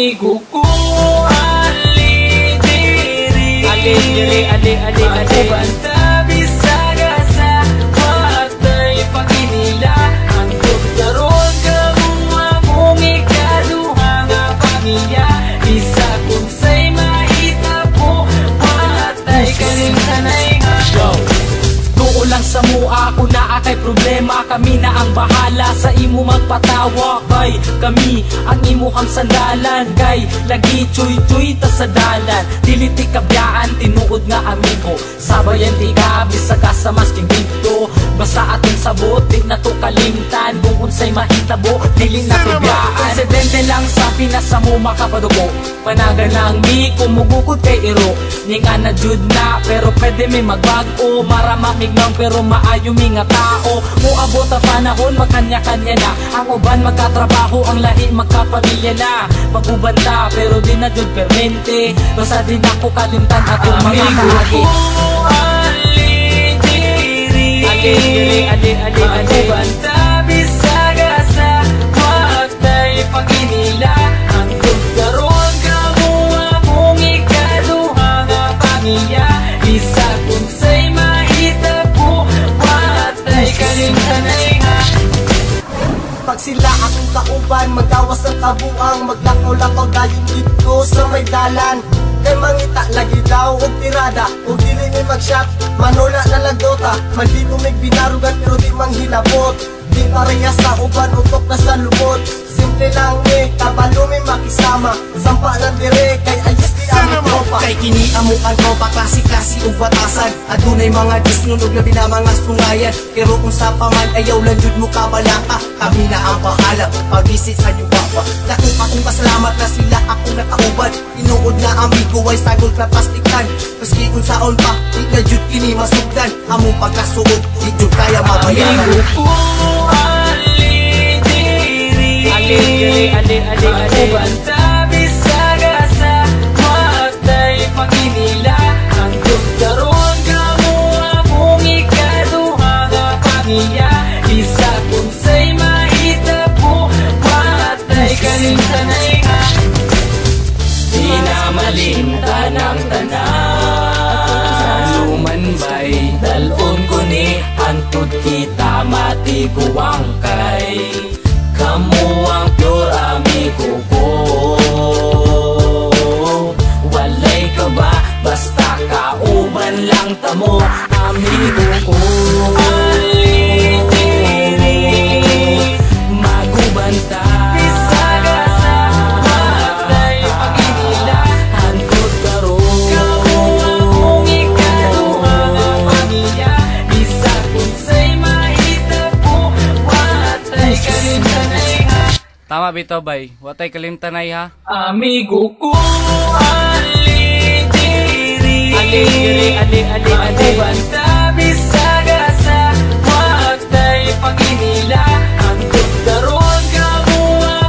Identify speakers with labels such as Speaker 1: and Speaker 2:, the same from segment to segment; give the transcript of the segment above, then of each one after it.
Speaker 1: amigo ko, ali diri, ali banta bisaga sa matay paginila. Ang daron ka mong ikaduha nga pamilya. Isa kung say mahitabo, matay kalimtanay nga. Lang sa mua ako na kay problema. Kami na ang bahala sa imo magpatawa. Kay kami ang imuhang sandalan. Kay lagi chuy-chuy ta sa dalan. Dili ti kabyaan tinuod nga amigo. Sabayan ti gabi sa kasamas king dito. Basta atong sabot di na to kalimtan. Kung unsay mahitabo dili na kabyaan. Insidente lang sa pinasamo makapadugo. Panagan lang mi kumugukod kay iro. Ninga na jud na pero pwede mi magbago. Maramamig ng pero maayo mi nga tao. Muabot ang panahon magkanya-kanya na. Ang uban magkatrabaho, ang lahi magkapamilya na. Magubanta pero di na jud permente. Basta din ako kalimtan atong mga kaagi. Ali banta bisaga sa matay paginila. Ang tugdaron ka mong ikaduha nga pamilya. Isa kung say mahitabo, matay kalimtanay nga.
Speaker 2: Pag sila akong kauban, magawas ang kabuang. Maglakaw-lakaw dayon dito sa may dalan. Kay mangita lagi daw og tirada, og dili ni mag-shot. Manula na lagdota, maldito may binarugan pero di manghilabot. Di pareha sa uban, utok na sa lubot. Simple lang ni, kabalo may makisama. Sampa ng dire, kay ayos di ang tropa. Kay kini amo ang tropa, klase-klase ug batasan. Adunay mga disnunog na mga sungayan. Pero kung sa paman, ayaw lang jud mo kabalaka. Kami na ang bahala, pag-visit sa inyo papa. Dako akong pasalamat na sila akong nakauban. Inuod na amigo ay sagol na plastikan. Maski kung saon pa, di na jud kini masugdan. Among pagkasuod, di jud kaya mabayaran.
Speaker 1: Amigo ko, ali banta bisaga sa matay paginila. Ang tugdaron ka mong ikaduha nga pamilya. Isa kung say mahitabo, matay kalimtanay nga. Di na malimtan ang tanan. Lumanbay, dalon ko ni antud kita matiguang kay. Kamu ang pure amigo ko. Walay ka ba? Basta kauban lang tamo, amigo ko. Magubanta bisaga sa matay paginila. Hantod karon kamu akong ikaduha nga pamilya. Isa kung say mahitabo, watay kalimtanay nga.
Speaker 3: Tama bitaw bay, watay kalimtanay ha.
Speaker 1: Amigo ko, ali banta bisaga sa matay paginila. Ang tugdaron ka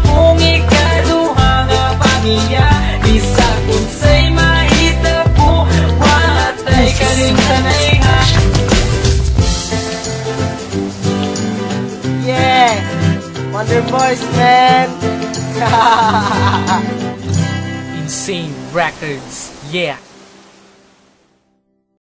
Speaker 1: mong ikaduha nga pamilya. Isa kung say mahitabo, watay kalimtanay nga.
Speaker 2: Yeah! Wonder Boys, man!
Speaker 1: Insane Records, yeah.